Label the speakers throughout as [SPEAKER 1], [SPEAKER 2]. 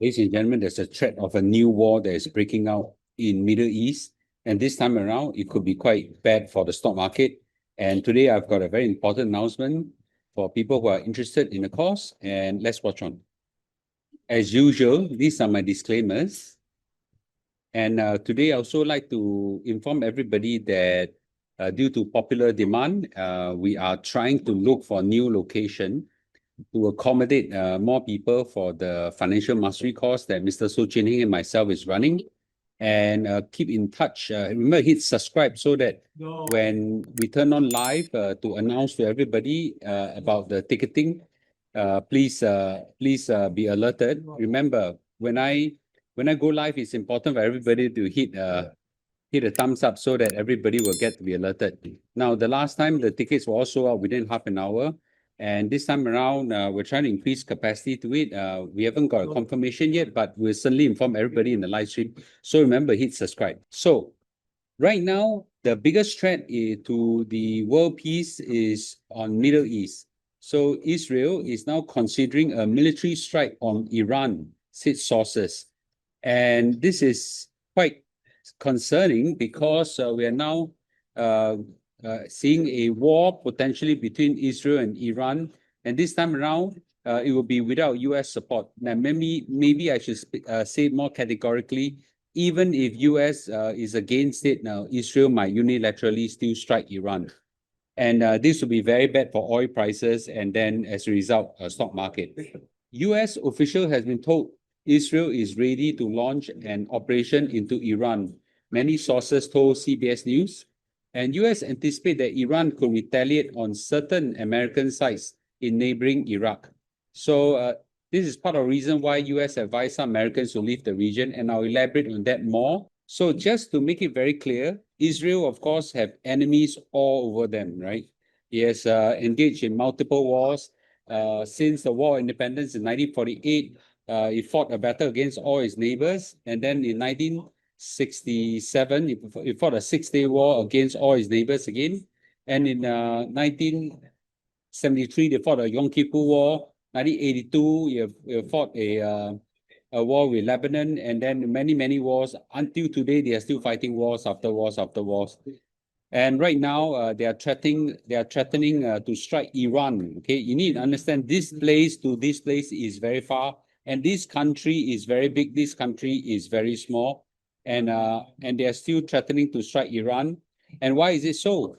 [SPEAKER 1] Ladies and gentlemen, there's a threat of a new war that is breaking out in Middle East. And this time around, it could be quite bad for the stock market. And today I've got a very important announcement for people who are interested in the course. And let's watch on. As usual, these are my disclaimers. And today I also like to inform everybody that due to popular demand, we are trying to look for new location to accommodate more people for the financial mastery course that Mr. So Chin Hing and myself is running. And keep in touch. Remember, hit subscribe so that when we turn on live to announce to everybody about the ticketing, please be alerted. Remember, when I go live, it's important for everybody to hit a thumbs up so that everybody will get to be alerted. Now, the last time the tickets were also out within half an hour. And this time around, we're trying to increase capacity to it. We haven't got a confirmation yet, but we'll certainly inform everybody in the live stream. So remember, hit subscribe. So right now, the biggest threat to the world peace is on Middle East. So Israel is now considering a military strike on Iran, said sources. And this is quite concerning because we are now seeing a war potentially between Israel and Iran. And this time around, it will be without US support. Now, maybe I should say more categorically, even if US is against it now, Israel might unilaterally still strike Iran. And this will be very bad for oil prices and then as a result, stock market. US official has been told Israel is ready to launch an operation into Iran. Many sources told CBS News. And US anticipate that Iran could retaliate on certain American sites in neighboring Iraq. So this is part of the reason why US advised some Americans to leave the region, and I'll elaborate on that more. So just to make it very clear, Israel, of course, have enemies all over them, right? It has engaged in multiple wars. Since the War of Independence in 1948, it fought a battle against all its neighbors. And then in 1967, it fought a Six-Day War against all its neighbors again. And in 1973, they fought a Yom Kippur War. 1982, it fought a war with Lebanon, and then many wars. Until today, they are still fighting wars after wars after wars. And right now, they are threatening to strike Iran. Okay, you need to understand this place to this place is very far, and this country is very big. This country is very small, and they are still threatening to strike Iran. And why is it so?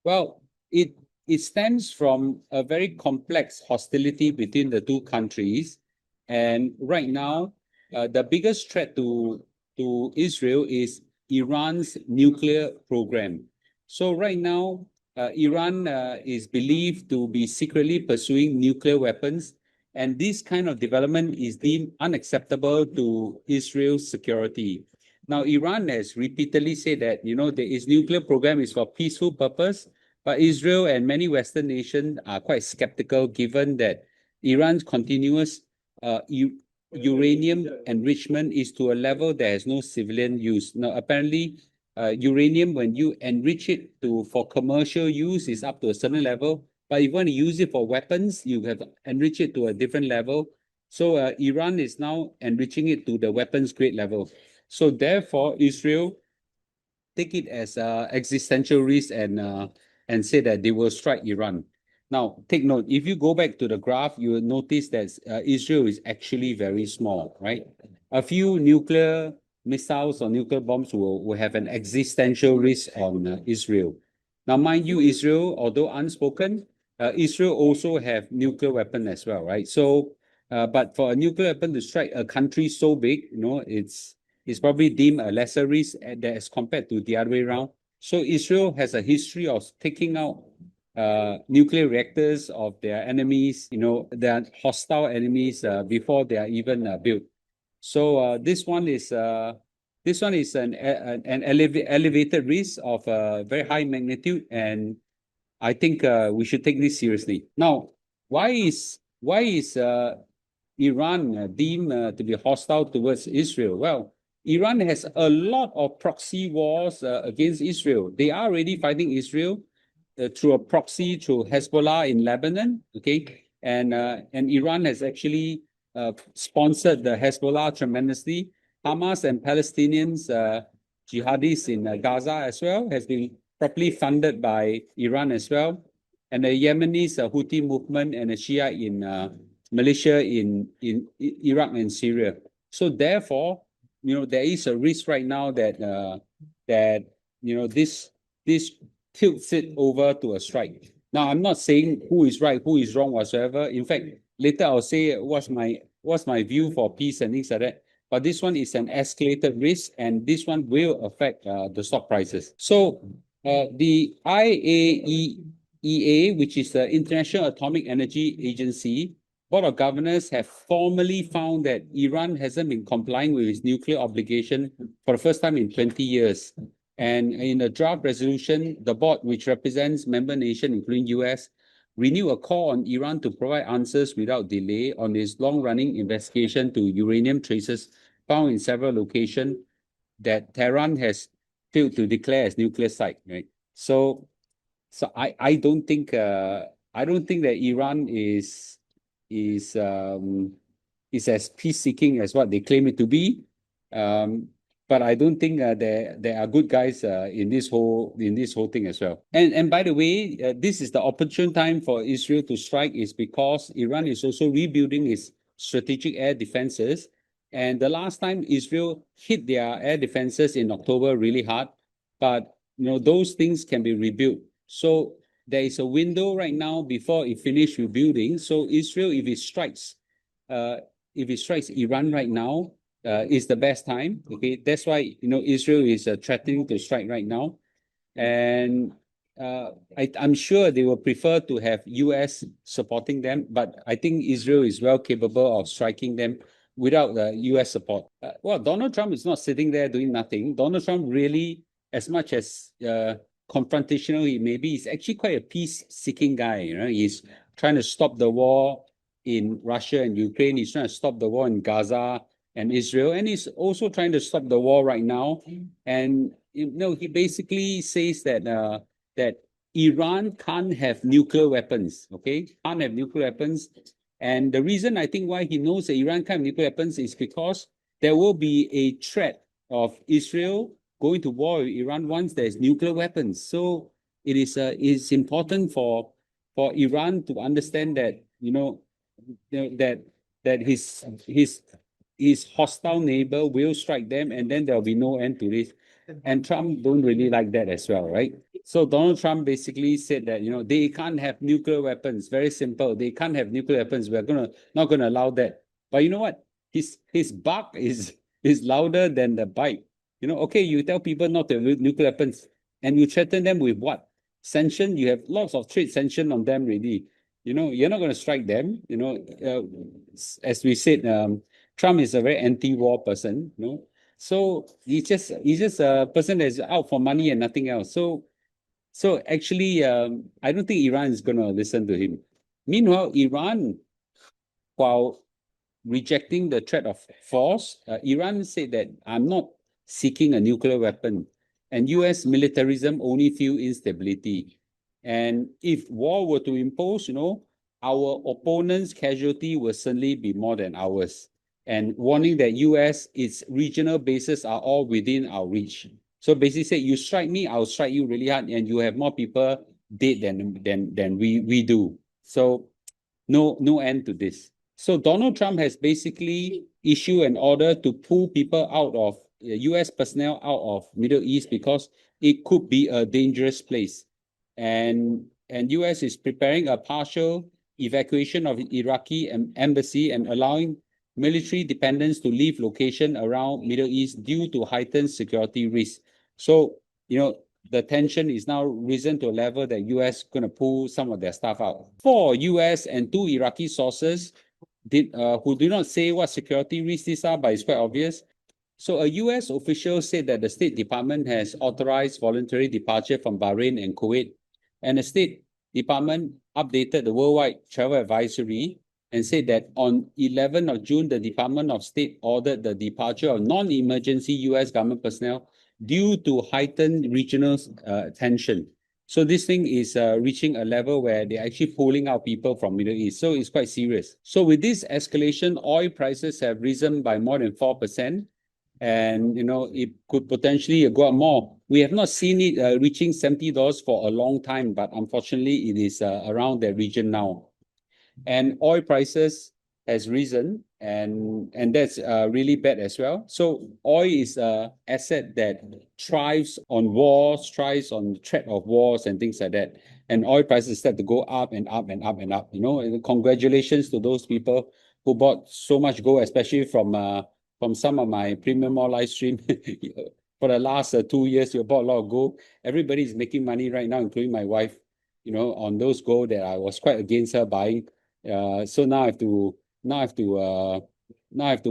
[SPEAKER 1] Well, it stems from a very complex hostility between the two countries. And right now, the biggest threat to Israel is Iran's nuclear program. So right now, Iran is believed to be secretly pursuing nuclear weapons. And this kind of development is deemed unacceptable to Israel's security. Now, Iran has repeatedly said that, its nuclear program is for peaceful purpose, but Israel and many Western nations are quite skeptical given that Iran's continuous uranium enrichment is to a level that has no civilian use. Now, apparently, uranium, when you enrich it for commercial use, is up to a certain level. But if you want to use it for weapons, you have to enrich it to a different level. So Iran is now enriching it to the weapons grade level. So therefore, Israel take it as existential risk and say that they will strike Iran. Now, take note, if you go back to the graph, you will notice that Israel is actually very small, right? A few nuclear missiles or nuclear bombs will have an existential risk on Israel. Now, mind you, Israel, although unspoken, Israel also have nuclear weapon as well, right? So, but for a nuclear weapon to strike a country so big, it's probably deemed a lesser risk as compared to the other way around. So Israel has a history of taking out nuclear reactors of their enemies, their hostile enemies before they are even built. So this one is an elevated risk of very high magnitude, and I think we should take this seriously. Now, why is Iran deemed to be hostile towards Israel? Well, Iran has a lot of proxy wars against Israel. They are already fighting Israel through a proxy through Hezbollah in Lebanon. Okay, and Iran has actually sponsored the Hezbollah tremendously. Hamas and Palestinians, jihadis in Gaza as well, has been properly funded by Iran as well. And the Yemenis, Houthi movement, and the Shia in Malaysia, in Iraq and Syria. So therefore, there is a risk right now that this tilts it over to a strike. Now, I'm not saying who is right, who is wrong, whatsoever. In fact, later I'll say what's my view for peace and things like that. But this one is an escalated risk, and this one will affect the stock prices. So the IAEA, which is the International Atomic Energy Agency, Board of Governors have formally found that Iran hasn't been complying with its nuclear obligation for the first time in 20 years. And in a draft resolution, the board, which represents member nations, including US, renew a call on Iran to provide answers without delay on its long-running investigation to uranium traces found in several locations that Tehran has failed to declare as nuclear site. Right. So I don't think that Iran is as peace-seeking as what they claim it to be. But I don't think there are good guys in this whole thing as well. And by the way, this is the opportune time for Israel to strike, is because Iran is also rebuilding its strategic air defenses. And the last time Israel hit their air defenses in October really hard, but those things can be rebuilt. So there is a window right now before it finishes rebuilding. So Israel, if it strikes Iran right now, is the best time. Okay, that's why Israel is threatening to strike right now, and I'm sure they will prefer to have US supporting them. But I think Israel is well capable of striking them without the US support. Well, Donald Trump is not sitting there doing nothing. Donald Trump really, as much as confrontational he may be, he's actually quite a peace-seeking guy. He's trying to stop the war in Russia and Ukraine. He's trying to stop the war in Gaza and Israel, and he's also trying to stop the war right now. And he basically says that that Iran can't have nuclear weapons. Okay, can't have nuclear weapons. And the reason I think why he knows that Iran can't have nuclear weapons is because there will be a threat of Israel going to war with Iran once there's nuclear weapons. So it's important for Iran to understand that that his hostile neighbor will strike them, and then there'll be no end to this. And Trump don't really like that as well, right? So Donald Trump basically said that they can't have nuclear weapons. Very simple. They can't have nuclear weapons. We're not gonna allow that. But you know what? His bark is louder than the bite. Okay, you tell people not to have nuclear weapons, and you threaten them with what? Sanction. You have lots of trade sanction on them already. You're not going to strike them. As we said, Trump is a very anti-war person. So he's just a person that's out for money and nothing else. So actually, I don't think Iran is going to listen to him. Meanwhile, Iran, while rejecting the threat of force, Iran said that I'm not seeking a nuclear weapon, and US militarism only fuel instability. And if war were to impose, our opponent's casualty will certainly be more than ours. And warning that US, its regional bases are all within our reach. So basically say, you strike me, I'll strike you really hard, and you have more people dead than we do. So no end to this. So Donald Trump has basically issued an order to pull people out of US personnel out of Middle East because it could be a dangerous place. And US is preparing a partial evacuation of Iraqi embassy and allowing military dependents to leave location around Middle East due to heightened security risks. So, the tension is now risen to a level that US going to pull some of their stuff out. 4 US and 2 Iraqi sources who do not say what security risks these are, but it's quite obvious. So a US official said that the State Department has authorized voluntary departure from Bahrain and Kuwait, and the State Department updated the worldwide travel advisory and said that on 11th of June, the Department of State ordered the departure of non-emergency US government personnel due to heightened regional tension. So this thing is reaching a level where they're actually pulling out people from Middle East. So it's quite serious. So with this escalation, oil prices have risen by more than 4%. And, it could potentially go up more. We have not seen it reaching $70 for a long time, but unfortunately, it is around that region now. And oil prices has risen, and that's really bad as well. So oil is a asset that thrives on wars, thrives on the threat of wars and things like that. And oil prices start to go up and up and up and up. And congratulations to those people who bought so much gold, especially from some of my premium oil live stream. For the last 2 years, you bought a lot of gold. Everybody's making money right now, including my wife, on those gold that I was quite against her buying. So now I have to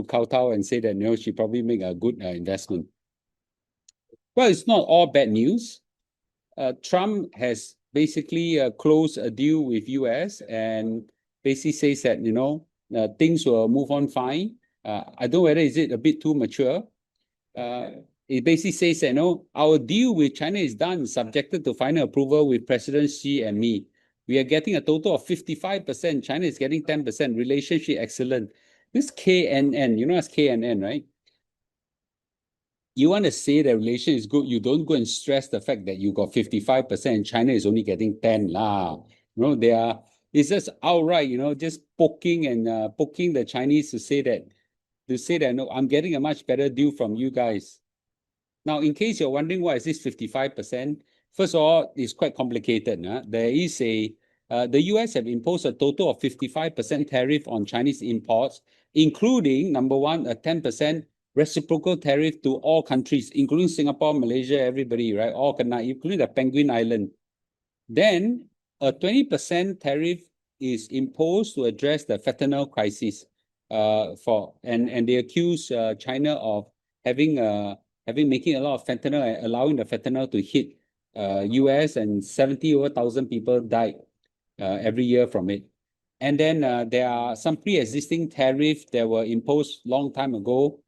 [SPEAKER 1] kowtow and say that she probably make a good investment. Well, it's not all bad news. Trump has basically closed a deal with US and basically says that things will move on fine. I don't know whether is it a bit too mature. It basically says that our deal with China is done, subjected to final approval with President Xi and me. We are getting a total of 55%. China is getting 10%. Relationship excellent. This KNN, what's KNN, right? You want to say the relation is good, you don't go and stress the fact that you got 55% and China is only getting 10 lah. It's just outright, just poking the Chinese to say that, no, I'm getting a much better deal from you guys. Now, in case you're wondering why is this 55%, first of all, it's quite complicated. There is the US have imposed a total of 55% tariff on Chinese imports, including, number one, a 10% reciprocal tariff to all countries, including Singapore, Malaysia, everybody, right? All including the Penguin Island. Then a 20% tariff is imposed to address the fentanyl crisis. And they accuse China of making a lot of fentanyl and allowing the fentanyl to hit US, and 70,000 people died every year from it. And then there are some pre-existing tariffs that were imposed long time ago,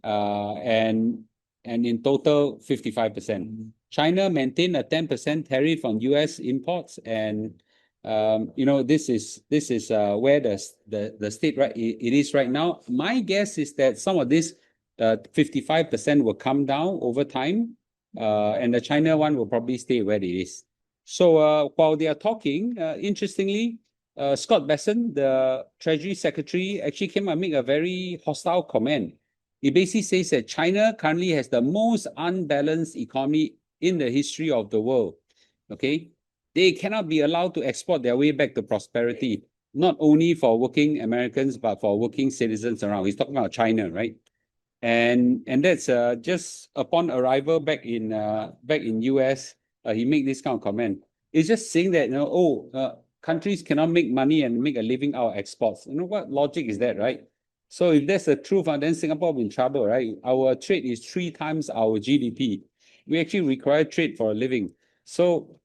[SPEAKER 1] and in total 55%. China maintained a 10% tariff on US imports, and this is where the state it is right now. My guess is that some of this 55% will come down over time, and the China one will probably stay where it is. So while they are talking, interestingly, Scott Besson, the Treasury Secretary, actually came and made a very hostile comment. It basically says that China currently has the most unbalanced economy in the history of the world. Okay, they cannot be allowed to export their way back to prosperity, not only for working Americans, but for working citizens around. He's talking about China, right? And that's just upon arrival back in US, he made this kind of comment. It's just saying that countries cannot make money and make a living out of exports. What logic is that, right? So if that's the truth, then Singapore will be in trouble, right? Our trade is 3 times our GDP. We actually require trade for a living. So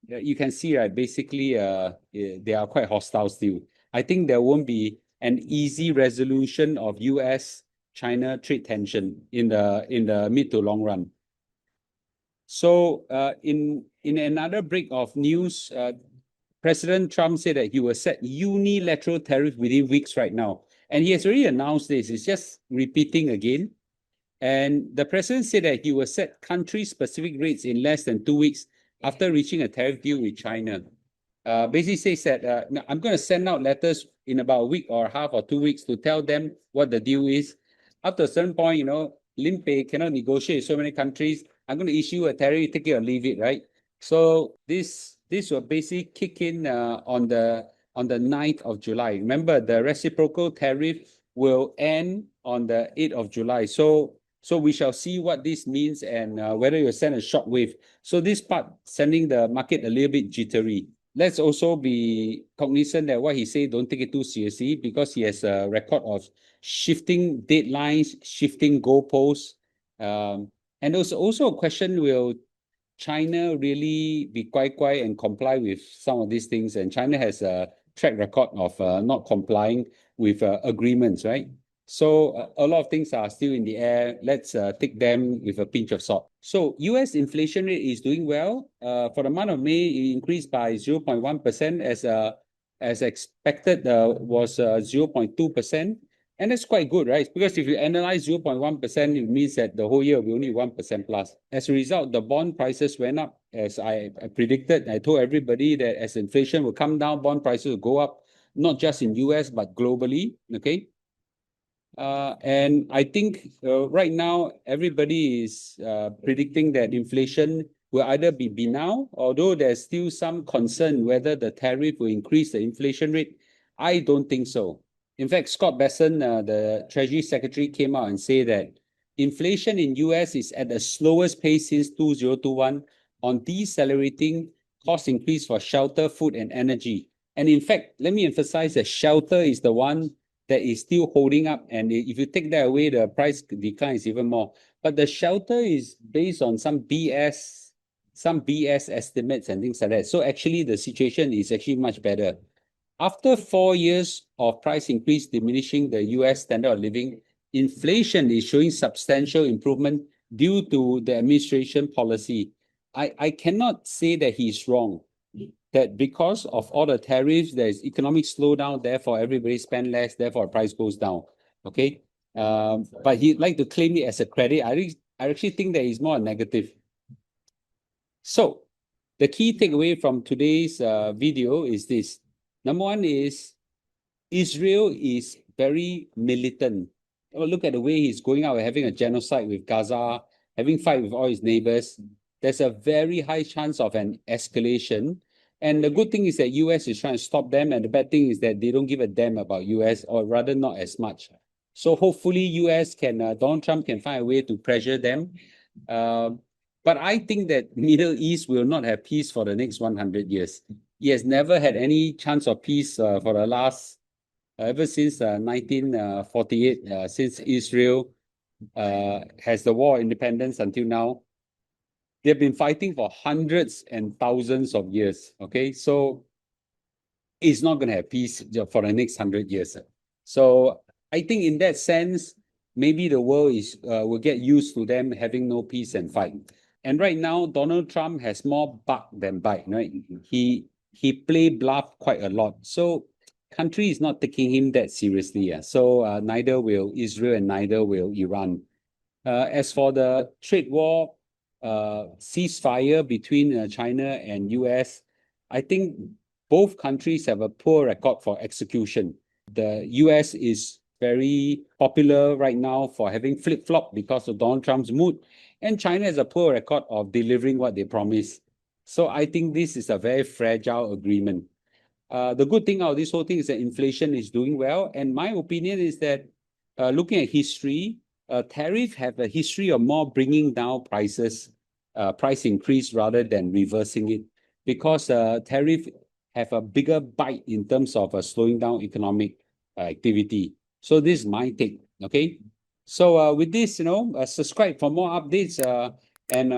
[SPEAKER 1] you can see, right, basically they are quite hostile still. I think there won't be an easy resolution of US-China trade tension in the mid to long run. So in another break of news, President Trump said that he will set unilateral tariff within weeks right now. And he has already announced this. It's just repeating again. And the president said that he will set country-specific rates in less than 2 weeks after reaching a tariff deal with China. Basically says that I'm going to send out letters in about a week or half or 2 weeks to tell them what the deal is. Up to a certain point, Lin Pei cannot negotiate with so many countries. I'm going to issue a tariff, take it or leave it, right? So this will basically kick in on the 9th of July. Remember, the reciprocal tariff will end on the 8th of July. So we shall see what this means and whether you send a shockwave. So this part sending the market a little bit jittery. Let's also be cognizant that what he said, don't take it too seriously, because he has a record of shifting deadlines, shifting goalposts. And there's also a question, will China really be quiet and comply with some of these things? And China has a track record of not complying with agreements, right? So a lot of things are still in the air. Let's take them with a pinch of salt. So US inflation rate is doing well. For the month of May, it increased by 0.1% as expected was 0.2%. And that's quite good, right? Because if you analyze 0.1%, it means that the whole year will be only 1% plus. As a result, the bond prices went up as I predicted. I told everybody that as inflation will come down, bond prices will go up, not just in US, but globally, okay? And I think right now, everybody is predicting that inflation will either be now, although there's still some concern whether the tariff will increase the inflation rate. I don't think so. In fact, Scott Besson, the Treasury Secretary, came out and said that inflation in US is at the slowest pace since 2021 on decelerating cost increase for shelter, food, and energy. And in fact, let me emphasize that shelter is the one that is still holding up. And if you take that away, the price declines even more. But the shelter is based on some BS estimates and things like that. So actually, the situation is actually much better. After 4 years of price increase diminishing the US standard of living, inflation is showing substantial improvement due to the administration policy. I cannot say that he's wrong, that because of all the tariffs, there's economic slowdown, therefore everybody spend less, therefore price goes down. Okay. But he'd like to claim it as a credit. I actually think that is more a negative. So the key takeaway from today's video is this. Number one is Israel is very militant. Look at the way he's going out and having a genocide with Gaza, having fight with all his neighbors. There's a very high chance of an escalation. And the good thing is that US is trying to stop them, and the bad thing is that they don't give a damn about US, or rather not as much. So hopefully US can, Donald Trump can find a way to pressure them. But I think that Middle East will not have peace for the next 100 years. He has never had any chance of peace for the last, ever since 1948, since Israel has the war of independence until now. They've been fighting for hundreds and thousands of years, okay? So it's not going to have peace for the next 100 years. So I think in that sense, maybe the world is will get used to them having no peace and fight. And right now, Donald Trump has more buck than bite, right? He play bluff quite a lot. So country is not taking him that seriously. So neither will Israel and neither will Iran. As for the trade war, ceasefire between China and US, I think both countries have a poor record for execution. The US is very popular right now for having flip-flop because of Donald Trump's mood, and China has a poor record of delivering what they promise. So I think this is a very fragile agreement. The good thing out of this whole thing is that inflation is doing well, and my opinion is that looking at history, tariff have a history of more bringing down prices, price increase rather than reversing it, because tariff have a bigger bite in terms of slowing down economic activity. So this is my take. Okay. So with this, subscribe for more updates. And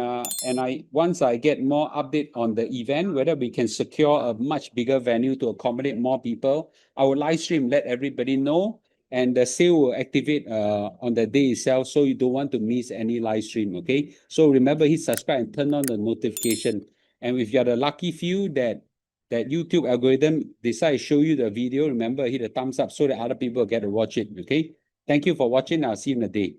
[SPEAKER 1] once I get more update on the event, whether we can secure a much bigger venue to accommodate more people, I will live stream, let everybody know, and the sale will activate on the day itself, so you don't want to miss any live stream. Okay, so remember, hit subscribe and turn on the notification. And if you're the lucky few that YouTube algorithm decide to show you the video, remember, hit the thumbs up so that other people get to watch it. Okay, thank you for watching. I'll see you in a day.